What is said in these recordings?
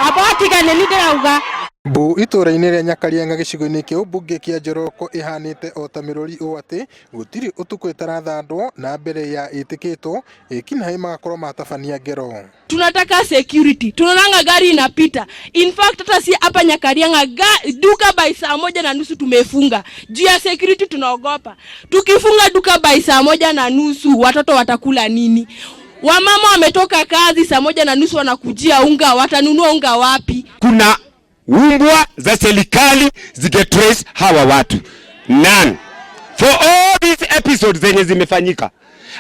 Abatigane ni ndirauga. Bu itura-inĩ rĩa Nyakarianga gĩcigo-inĩ kĩa ũmbunge kĩa Njoroko ihanĩte o ta mĩrũri ũũ atĩ gũtirĩ ũtukũ ĩtarathandwo na mbere ya ĩtĩkĩtwo ekinaĩ magakorwo matabania ngero. Tunataka security. Tunaona gari inapita. In fact hata si hapa Nyakarianga duka by 1:30 tumefunga. Juu ya security tunaogopa. Tukifunga duka by 1:30 watoto watakula nini? Wamama wametoka kazi 1:30 wanakujia unga, watanunua unga wapi? Kuna umbwa za serikali zigetrace hawa watu. None. For all these episodes zenye zimefanyika,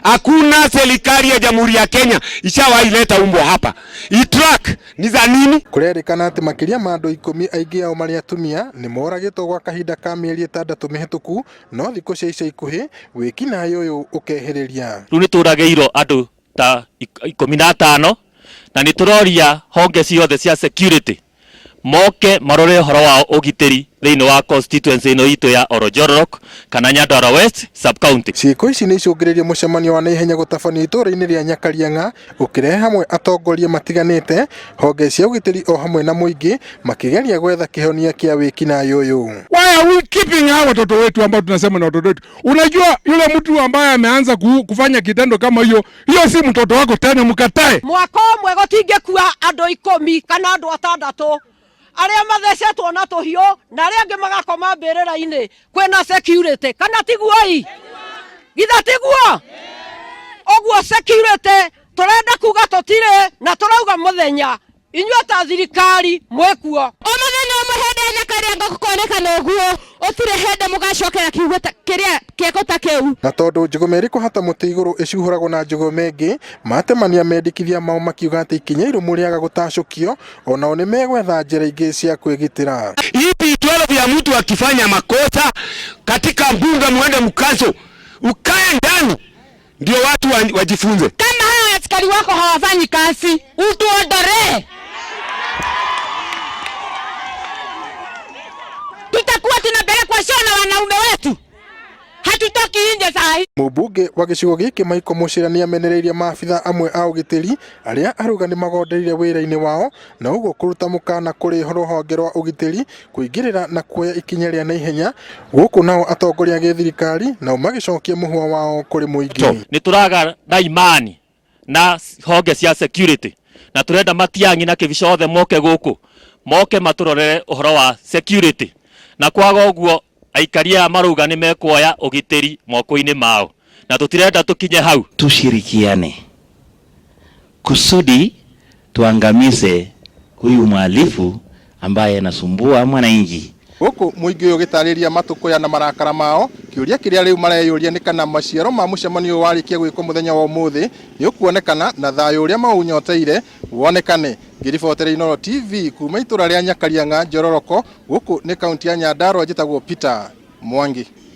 hakuna serikali ya Jamhuri ya Kenya ishawaileta umbwa hapa. I-track ni za nini? Kurerikana ati makiria ma andu 10 aingĩ ao marĩ atumia ni moragĩtwo gwa kahinda ka mĩeri 6 mĩhĩtũku, no thikũ cia ica ikuhĩ wĩkinaĩ ũyũ ũkehĩrĩria. Rĩu nĩ tũragĩirwo andũ ta 15 na nĩ tũroria honge ciothe cia security moke marore horo wa ugitiri thĩinĩ wa constituency ino itu ya Orojorok kana Nyandarua West sub county. Ciĩko ici nĩ icũngĩrĩirie mũcemanio wa naihenya gũtabanio itũũra-inĩ rĩa Nyakarianga ũkĩrehe hamwe atongoria matiganĩte, honge cia ugitiri o hamwe na mũingĩ makĩgeria gwetha kĩhonia kĩa wĩkinaĩ ũyũ. Why are we keeping hawa watoto wetu ambao tunasema na watoto wetu? Unajua yule mtu ambaye ameanza kufanya kitendo kama hiyo si mtoto wako tena, mkatae. Mwaka ũmwe gũtingĩkua andũ 10 kana andũ 6 aria mathecetwo na tuhio na aria angĩ magakoma mbĩrĩra-inĩ kwĩna security kana tiguoi githa tiguo oguo security turenda kuga tũtirĩ na tũrauga mũthenya inyuĩ ta thirikari mwĩkuo o mũthenya mũhende Nyakarianga gũkonekana ũguo ũtirĩ hende mũgacokera kiugo kĩrĩa kĩeko ta kĩu. Na tondũ njũgũma ĩrĩ kũhata mũtĩ igũrũ ĩcuhũragwo na njũgũma ĩngĩ, matemania mendikithia mao makiuga atĩ ikinya irimũ rĩaga gũtacũkio onao nĩ megwetha njĩra ingĩ cia kwĩgitĩra. Ipi 12 ya mtu akifanya makosa katika mbunge muende mkazo ukae ndani ndio watu wajifunze. Kama hawa askari wako hawafanyi kazi utuondolee. Tutakuwa tunapelekwa shona wanaume wetu. Hatutoki nje saa hii. Mũmbunge wa gĩcigo gĩkĩ Michael Muchira nĩ amenereirie maabitha amwe a ũgitĩri arĩa aruga nĩ magondereire wĩra-inĩ wao na ũguo kũruta mũkana kũrĩ rũhonge rwa ũgitĩri kũingĩrĩra na kuoya ikinya rĩa naihenya, gũkũ nao atongoria a gĩthirikari nao magĩcokia mũhwa wao kũrĩ mũingĩ. Nĩ tũraga na imani na honge cia security na turenda Matiang'i na Kĩbica othe moke gũkũ moke matũrorere ũhoro wa security na kwaga ũguo aikaria maruga ni mekuoya ugitiri moko-ini mao na tutirenda tukinye hau. Tushirikiane kusudi tuangamize huyu mhalifu ambaye anasumbua mwananchi. Gũkũ mũingĩ ũyũ gĩtarĩria matũkũya na marakara mao, kĩũria kĩrĩa rĩu mareyũria nĩ kana maciaro ma mũcemanio warĩkia gwĩkwo mũthenya wa ũmũthĩ nĩ ũkuonekana na thayũ ũrĩa maũnyoteire wonekane. Ngĩribotera Inooro TV kuma itũra rĩa Nyakarianga Njororoko, gũkũ nĩ kaunti ya Nyandarua, njĩtagwo Peter Mwangi.